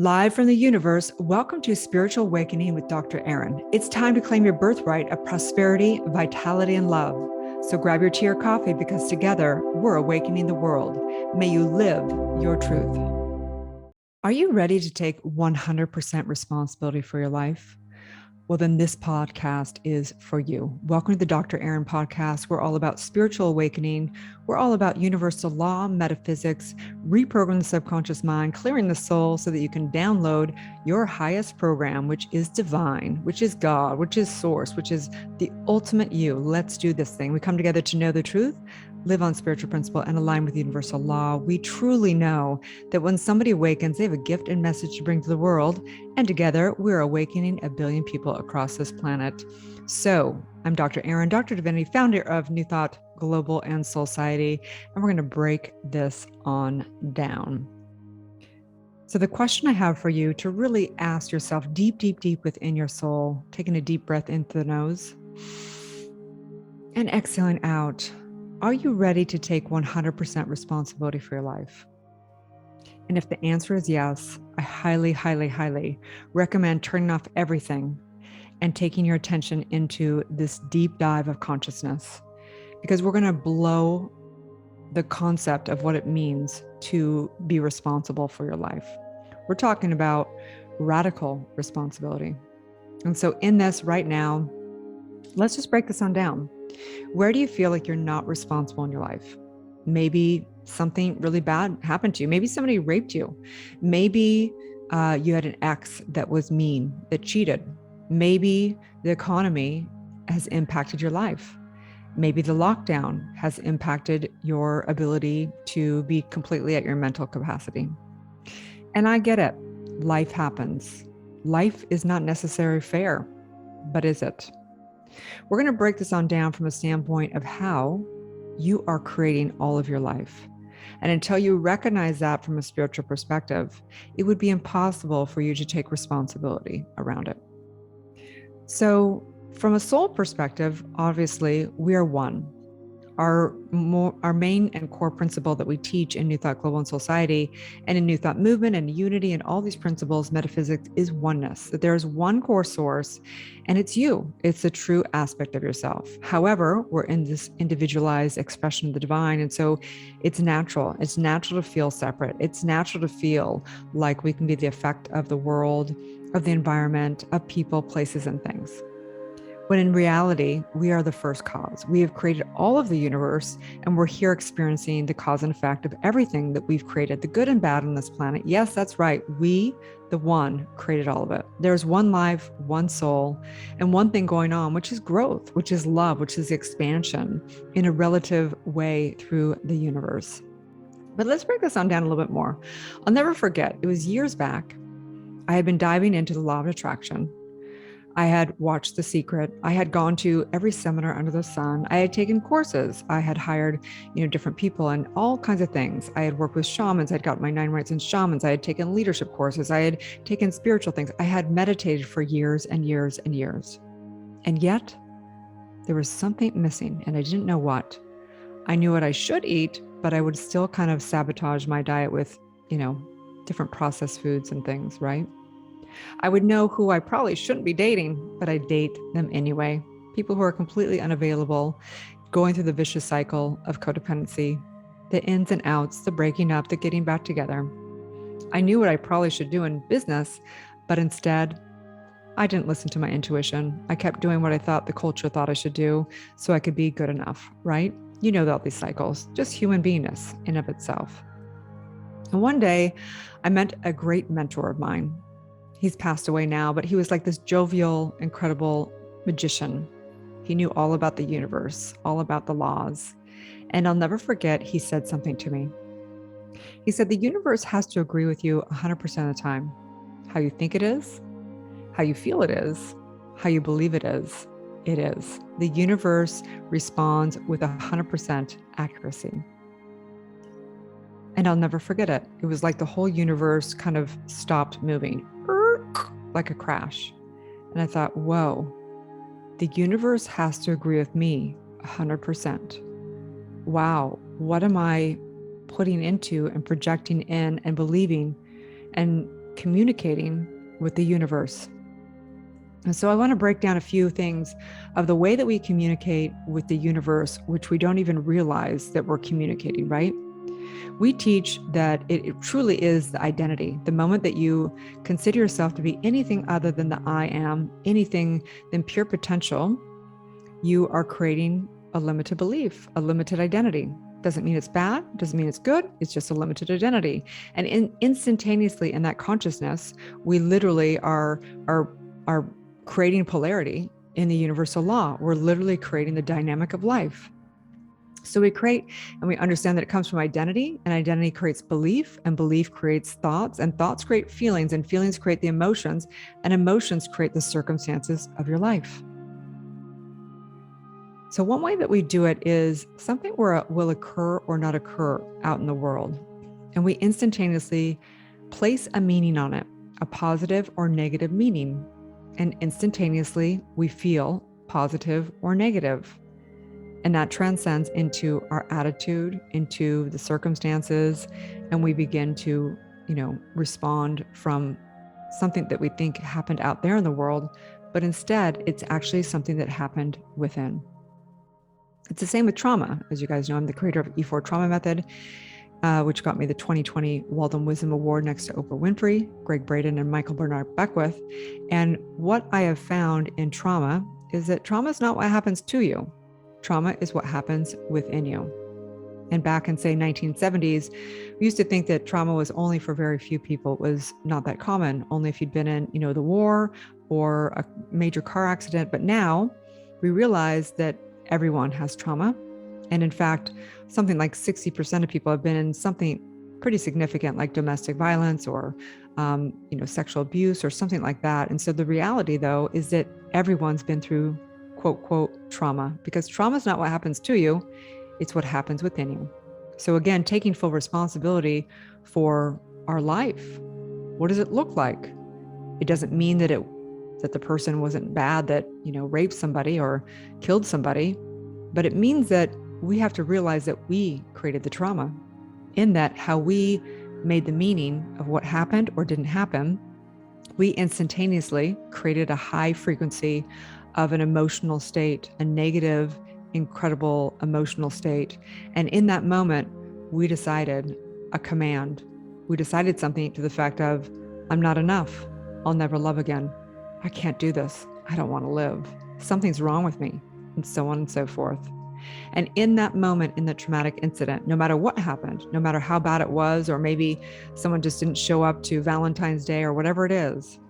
Live from the universe, welcome to Spiritual Awakening with Dr. Erin. It's time to claim your birthright of prosperity, vitality, and love. So grab your tea or coffee because together we're awakening the world. May you live your truth. Are you ready to take 100% responsibility for your life? Well, then this podcast is for you. Welcome to the Dr. Erin podcast. We're all about spiritual awakening. We're all about universal law, metaphysics, reprogramming the subconscious mind, clearing the soul so that you can download your highest program, which is divine, which is God, which is source, which is the ultimate you. Let's do this thing. We come together to know the truth, live on spiritual principle, and align with universal law. We truly know that when somebody awakens, they have a gift and message to bring to the world. And together, we're awakening 1 billion people across this planet. So I'm Dr. Erin, Dr. Divinity, founder of New Thought Global and Soulciété, and we're going to break this on down. So the question I have for you to really ask yourself deep, deep, deep within your soul, taking a deep breath into the nose and exhaling out. Are you ready to take 100% responsibility for your life? And if the answer is yes, I highly, highly, highly recommend turning off everything and taking your attention into this deep dive of consciousness, because we're going to blow the concept of what it means to be responsible for your life. We're talking about radical responsibility. And so in this right now, let's just break this on down. Where do you feel like you're not responsible in your life? Maybe something really bad happened to you. Maybe somebody raped you. Maybe you had an ex that was mean, that cheated. Maybe the economy has impacted your life. Maybe the lockdown has impacted your ability to be completely at your mental capacity. And I get it. Life happens. Life is not necessarily fair, but is it? We're going to break this on down from a standpoint of how you are creating all of your life. And until you recognize that from a spiritual perspective, it would be impossible for you to take responsibility around it. So from a soul perspective, obviously, we are one. Our main and core principle that we teach in New Thought Global and Soulciété and in New Thought Movement and Unity and all these principles, metaphysics, is oneness, that there is one core source and it's you. It's the true aspect of yourself. However, we're in this individualized expression of the divine. And so it's natural. It's natural to feel separate. It's natural to feel like we can be the effect of the world, of the environment, of people, places, and things. When in reality, we are the first cause. We have created all of the universe, and we're here experiencing the cause and effect of everything that we've created, the good and bad on this planet. Yes, that's right. We, the one, created all of it. There's one life, one soul, and one thing going on, which is growth, which is love, which is expansion in a relative way through the universe. But let's break this on down a little bit more. I'll never forget, it was years back. I had been diving into the law of attraction. I had watched The Secret. I had gone to every seminar under the sun. I had taken courses. I had hired, different people and all kinds of things. I had worked with shamans. I'd got my 9 rights in shamans. I had taken leadership courses. I had taken spiritual things. I had meditated for years and years and years. And yet there was something missing and I didn't know what. I knew what I should eat, but I would still kind of sabotage my diet with, different processed foods and things, right? I would know who I probably shouldn't be dating, but I date them anyway. People who are completely unavailable, going through the vicious cycle of codependency, the ins and outs, the breaking up, the getting back together. I knew what I probably should do in business, but instead, I didn't listen to my intuition. I kept doing what I thought the culture thought I should do so I could be good enough, right? You know about these cycles, just human beingness in of itself. And one day, I met a great mentor of mine. He's passed away now, but he was like this jovial, incredible magician. He knew all about the universe, all about the laws. And I'll never forget, he said something to me. He said, the universe has to agree with you 100% of the time. How you think it is, how you feel it is, how you believe it is, it is. The universe responds with 100% accuracy. And I'll never forget it. It was like the whole universe kind of stopped moving, like a crash. And I thought, whoa, the universe has to agree with me 100%. Wow, what am I putting into and projecting in and believing and communicating with the universe. And so I want to break down a few things of the way that we communicate with the universe, which we don't even realize that we're communicating, right? We teach that it truly is the identity. The moment that you consider yourself to be anything other than the I am, anything than pure potential, you are creating a limited belief, a limited identity. Doesn't mean it's bad, doesn't mean it's good, it's just a limited identity. And instantaneously in that consciousness, we literally are creating polarity in the universal law. We're literally creating the dynamic of life. So we create and we understand that it comes from identity, and identity creates belief, and belief creates thoughts, and thoughts create feelings, and feelings create the emotions, and emotions create the circumstances of your life. So one way that we do it is something will occur or not occur out in the world, and we instantaneously place a meaning on it, a positive or negative meaning, and instantaneously we feel positive or negative. And that transcends into our attitude, into the circumstances, and we begin to, respond from something that we think happened out there in the world, but instead it's actually something that happened within. It's the same with trauma. As you guys know, I'm the creator of E4 Trauma Method, which got me the 2020 Walden Wisdom Award next to Oprah Winfrey, Greg Braden, and Michael Bernard Beckwith. And what I have found in trauma is that trauma is not what happens to you. Trauma is what happens within you. And back in, say, 1970s, we used to think that trauma was only for very few people. It was not that common, only if you'd been in, the war or a major car accident. But now we realize that everyone has trauma. And in fact, something like 60% of people have been in something pretty significant, like domestic violence or, sexual abuse or something like that. And so the reality, though, is that everyone's been through quote, quote, trauma, because trauma is not what happens to you, it's what happens within you. So again, taking full responsibility for our life. What does it look like? It doesn't mean that the person wasn't bad, that, raped somebody or killed somebody, but it means that we have to realize that we created the trauma, in that how we made the meaning of what happened or didn't happen. We instantaneously created a high frequency of an emotional state, a negative, incredible emotional state. And in that moment, we decided a command. We decided something to the fact of, I'm not enough. I'll never love again. I can't do this. I don't want to live. Something's wrong with me, and so on and so forth. And in that moment, in the traumatic incident, no matter what happened, no matter how bad it was, or maybe someone just didn't show up to Valentine's Day or whatever it is,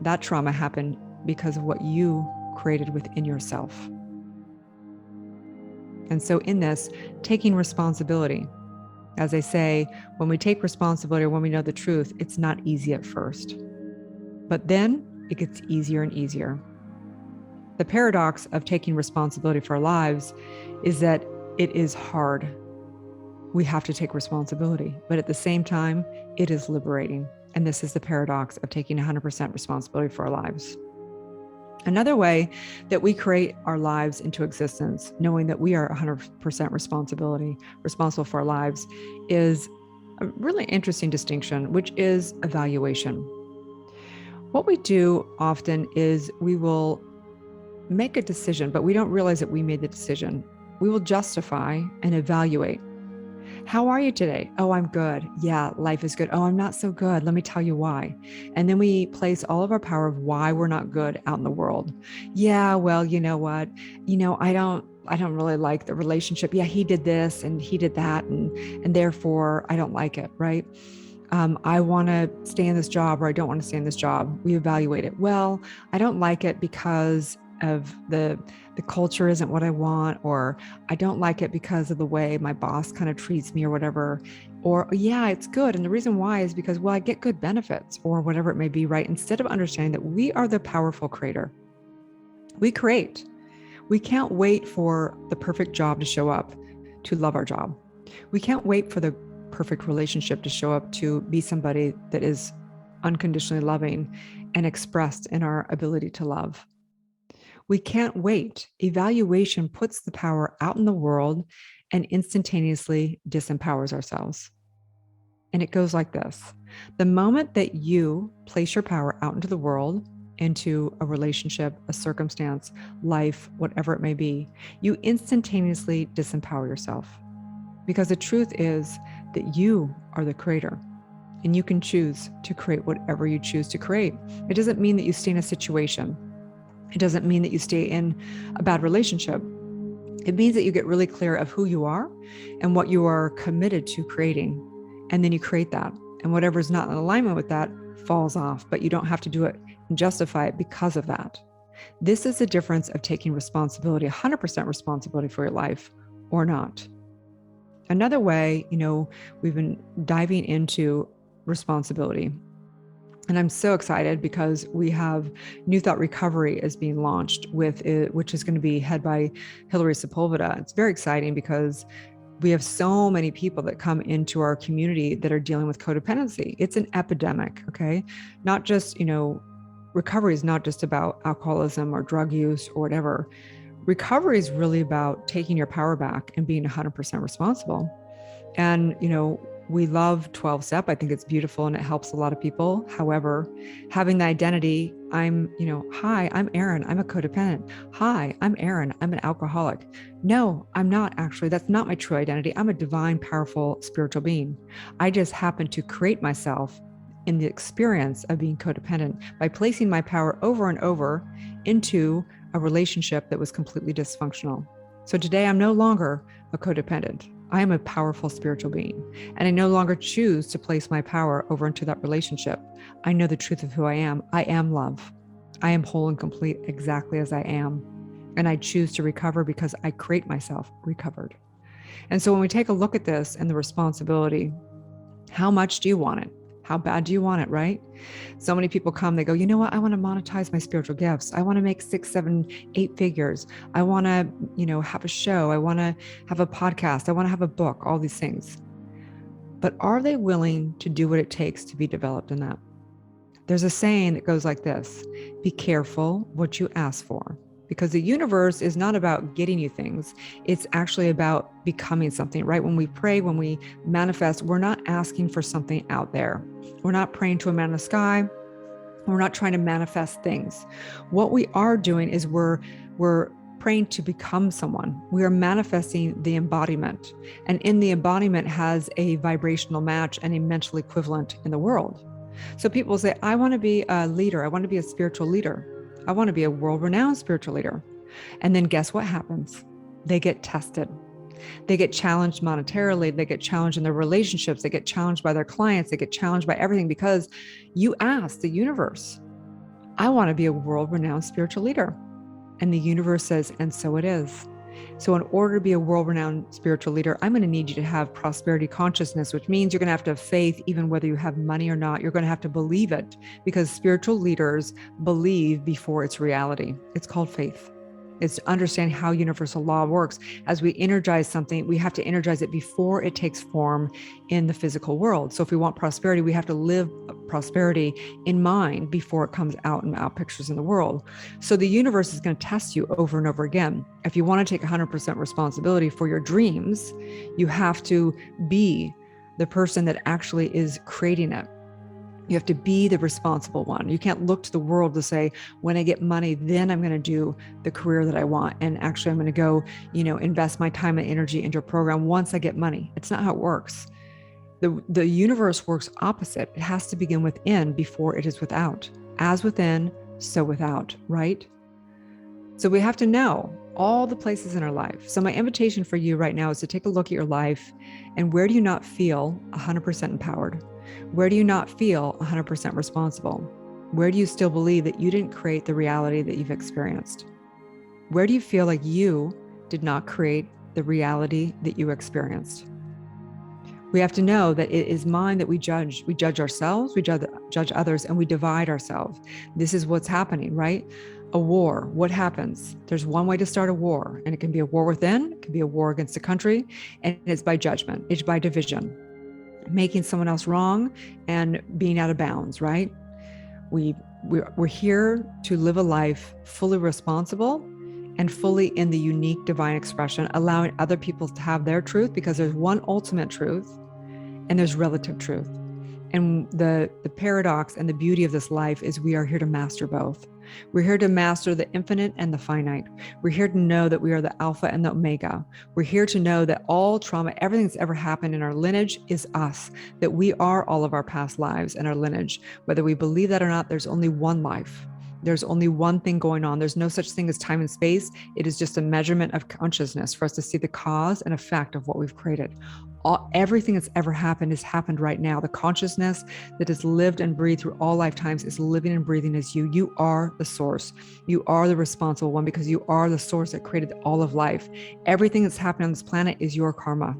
that trauma happened because of what you created within yourself. And so in this, taking responsibility, as I say, when we take responsibility or when we know the truth, it's not easy at first, but then it gets easier and easier. The paradox of taking responsibility for our lives is that it is hard. We have to take responsibility, but at the same time, it is liberating. And this is the paradox of taking 100% responsibility for our lives. Another way that we create our lives into existence, knowing that we are 100% responsible for our lives, is a really interesting distinction, which is evaluation. What we do often is we will make a decision, but we don't realize that we made the decision. We will justify and evaluate. How are you today? Oh, I'm good. Yeah, life is good. Oh, I'm not so good. Let me tell you why. And then we place all of our power of why we're not good out in the world. Yeah, well, you know what? I don't really like the relationship. Yeah, he did this and he did that, and therefore I don't like it, right? I want to stay in this job, or I don't want to stay in this job. We evaluate it. Well, I don't like it because of the culture isn't what I want, or I don't like it because of the way my boss kind of treats me or whatever, or yeah, it's good. And the reason why is because, well, I get good benefits or whatever it may be, right? Instead of understanding that we are the powerful creator. We create. We can't wait for the perfect job to show up to love our job. We can't wait for the perfect relationship to show up to be somebody that is unconditionally loving and expressed in our ability to love. We can't wait. Evaluation puts the power out in the world and instantaneously disempowers ourselves. And it goes like this. The moment that you place your power out into the world, into a relationship, a circumstance, life, whatever it may be, you instantaneously disempower yourself. Because the truth is that you are the creator and you can choose to create whatever you choose to create. It doesn't mean that you stay in a situation. It doesn't mean that you stay in a bad relationship. It means that you get really clear of who you are and what you are committed to creating. And then you create that. And whatever is not in alignment with that falls off, but you don't have to do it and justify it because of that. This is the difference of taking responsibility, 100% responsibility for your life or not. Another way, we've been diving into responsibility. And I'm so excited because we have New Thought Recovery is being launched with it, which is going to be head by Hillary Sepulveda. It's very exciting because we have so many people that come into our community that are dealing with codependency. It's an epidemic, okay? Not just, recovery is not just about alcoholism or drug use or whatever. Recovery is really about taking your power back and being 100% responsible. And, we love 12-step. I think it's beautiful and it helps a lot of people. However, having the identity, hi, I'm Erin. I'm a codependent. Hi, I'm Erin. I'm an alcoholic. No, I'm not actually. That's not my true identity. I'm a divine, powerful spiritual being. I just happen to create myself in the experience of being codependent by placing my power over and over into a relationship that was completely dysfunctional. So today I'm no longer a codependent. I am a powerful spiritual being, and I no longer choose to place my power over into that relationship. I know the truth of who I am. I am love. I am whole and complete exactly as I am. And I choose to recover because I create myself recovered. And so when we take a look at this and the responsibility, how much do you want it? How bad do you want it, right? So many people come, they go, you know what? I want to monetize my spiritual gifts. I want to make 6, 7, 8 figures. I want to, have a show. I want to have a podcast. I want to have a book, all these things. But are they willing to do what it takes to be developed in that? There's a saying that goes like this: be careful what you ask for. Because the universe is not about getting you things. It's actually about becoming something, right? When we pray, when we manifest, we're not asking for something out there. We're not praying to a man in the sky. We're not trying to manifest things. What we are doing is we're praying to become someone. We are manifesting the embodiment. And in the embodiment has a vibrational match and a mental equivalent in the world. So people say, I want to be a leader. I want to be a spiritual leader. I want to be a world-renowned spiritual leader. And then guess what happens? They get tested. They get challenged monetarily. They get challenged in their relationships. They get challenged by their clients. They get challenged by everything because you asked the universe, I want to be a world-renowned spiritual leader. And the universe says, and so it is. So in order to be a world-renowned spiritual leader, I'm going to need you to have prosperity consciousness, which means you're going to have to have faith, even whether you have money or not. You're going to have to believe it because spiritual leaders believe before it's reality. It's called faith. It's to understand how universal law works. As we energize something, we have to energize it before it takes form in the physical world. So if we want prosperity, we have to live prosperity in mind before it comes out and out pictures in the world. So the universe is going to test you over and over again. If you want to take 100% responsibility for your dreams, you have to be the person that actually is creating it. You have to be the responsible one. You can't look to the world to say, when I get money, then I'm going to do the career that I want. And actually, I'm going to go, invest my time and energy into a program once I get money. It's not how it works. The universe works opposite. It has to begin within before it is without. As within, so without, right? So we have to know all the places in our life. So my invitation for you right now is to take a look at your life and where do you not feel 100% empowered? Where do you not feel 100% responsible? Where do you still believe that you didn't create the reality that you've experienced? Where do you feel like you did not create the reality that you experienced? We have to know that it is mind that we judge. We judge ourselves, we judge others, and we divide ourselves. This is what's happening, right? A war, what happens? There's one way to start a war, and it can be a war within, it can be a war against a country, and it's by judgment, it's by division, making someone else wrong and being out of bounds, right? We're here to live a life fully responsible and fully in the unique divine expression, allowing other people to have their truth because there's one ultimate truth and there's relative truth. And the paradox and the beauty of this life is we are here to master both. We're here to master the infinite and the finite. We're here to know that we are the Alpha and the Omega. We're here to know that all trauma, everything that's ever happened in our lineage is us, that we are all of our past lives and our lineage. Whether we believe that or not, there's only one life. There's only one thing going on. There's no such thing as time and space. It is just a measurement of consciousness for us to see the cause and effect of what we've created. Everything that's ever happened has happened right now. The consciousness that has lived and breathed through all lifetimes is living and breathing as you. You are the source. You are the responsible one because you are the source that created all of life. Everything that's happening on this planet is your karma.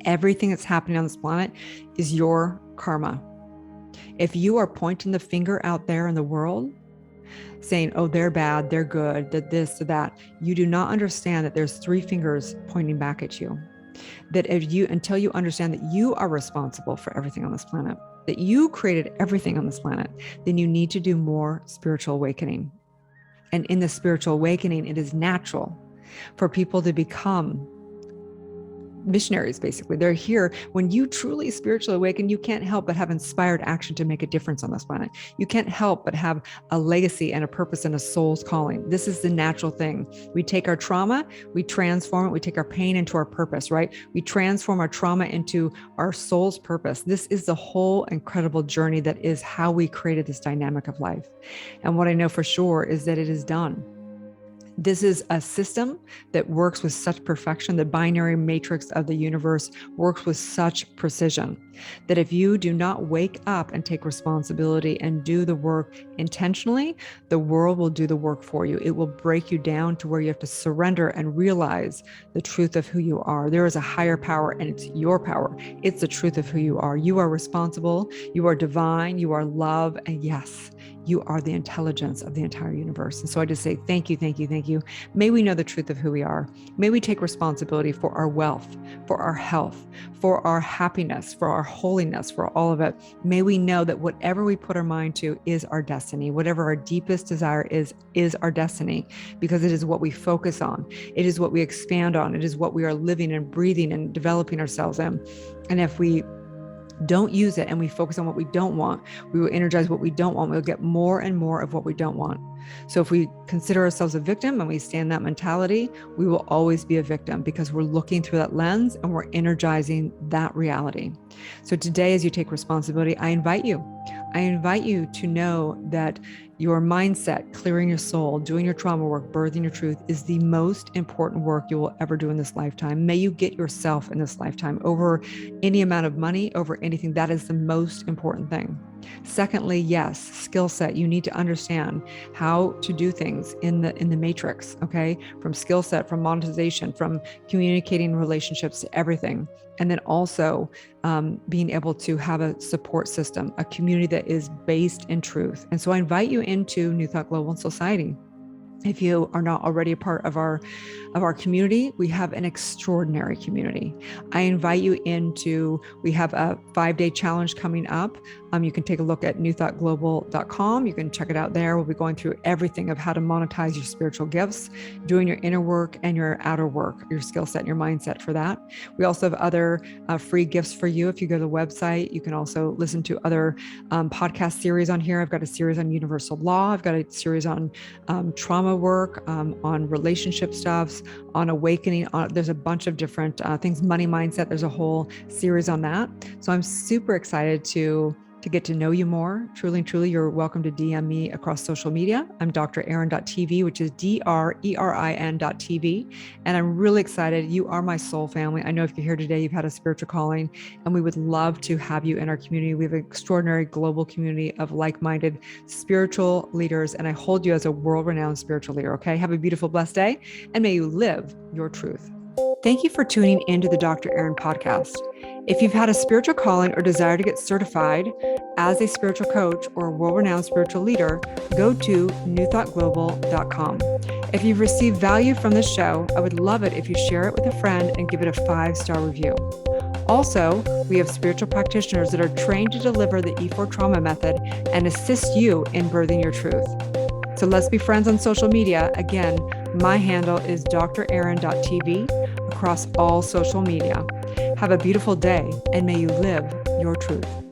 Everything that's happening on this planet is your karma. If you are pointing the finger out there in the world, saying, oh, they're bad, they're good, that this, that, you do not understand that there's three fingers pointing back at you. That until you understand that you are responsible for everything on this planet, that you created everything on this planet, then you need to do more spiritual awakening. And in the spiritual awakening, it is natural for people to become missionaries, basically. They're here. When you truly spiritually awaken, you can't help but have inspired action to make a difference on this planet. You can't help but have a legacy and a purpose and a soul's calling. This is the natural thing. We take our trauma, we transform it, we take our pain into our purpose, right? We transform our trauma into our soul's purpose. This is the whole incredible journey that is how we created this dynamic of life. And what I know for sure is that it is done. This is a system that works with such perfection. The binary matrix of the universe works with such precision that if you do not wake up and take responsibility and do the work intentionally, the world will do the work for you. It will break you down to where you have to surrender and realize the truth of who you are. There is a higher power and it's your power. It's the truth of who you are. You are responsible. You are divine. You are love. And yes, you are the intelligence of the entire universe. And so I just say, thank you, thank you, thank you. May we know the truth of who we are. May we take responsibility for our wealth, for our health, for our happiness, for our holiness, for all of it. May we know that whatever we put our mind to is our destiny. Whatever our deepest desire is our destiny, because it is what we focus on. It is what we expand on. It is what we are living and breathing and developing ourselves in. And if we don't use it and we focus on what we don't want, we will energize what we don't want. We'll get more and more of what we don't want. So if we consider ourselves a victim and we stay in that mentality, we will always be a victim because we're looking through that lens and we're energizing that reality. So today, as you take responsibility, I invite you to know that your mindset, clearing your soul, doing your trauma work, birthing your truth is the most important work you will ever do in this lifetime. May you get yourself in this lifetime over any amount of money, over anything. That is the most important thing. Secondly, yes, skill set. You need to understand how to do things in the matrix, okay? From skill set, from monetization, from communicating relationships to everything. And then also being able to have a support system, a community that is based in truth. And so I invite you into New Thought Global Society. If you are not already a part of our community, we have an extraordinary community. I invite you into, we have a 5-day challenge coming up. You can take a look at newthoughtglobal.com. You can check it out there. We'll be going through everything of how to monetize your spiritual gifts, doing your inner work and your outer work, your skill set and your mindset for that. We also have other free gifts for you. If you go to the website, you can also listen to other podcast series on here. I've got a series on universal law. I've got a series on trauma work, on relationship stuffs, on awakening. There's a bunch of different things, money mindset. There's a whole series on that. So I'm super excited to get to know you more. Truly, you're welcome to DM me across social media. I'm drerin.tv, which is DRERIN.tv. And I'm really excited. You are my soul family. I know if you're here today, you've had a spiritual calling, and we would love to have you in our community. We have an extraordinary global community of like-minded spiritual leaders, and I hold you as a world-renowned spiritual leader, okay? Have a beautiful, blessed day, and may you live your truth. Thank you for tuning into the Dr. Erin podcast. If you've had a spiritual calling or desire to get certified as a spiritual coach or a world-renowned spiritual leader, go to newthoughtglobal.com. If you've received value from this show, I would love it if you share it with a friend and give it a 5-star review. Also, we have spiritual practitioners that are trained to deliver the E4 trauma method and assist you in birthing your truth. So let's be friends on social media. Again, my handle is drerin.tv across all social media. Have a beautiful day, and may you live your truth.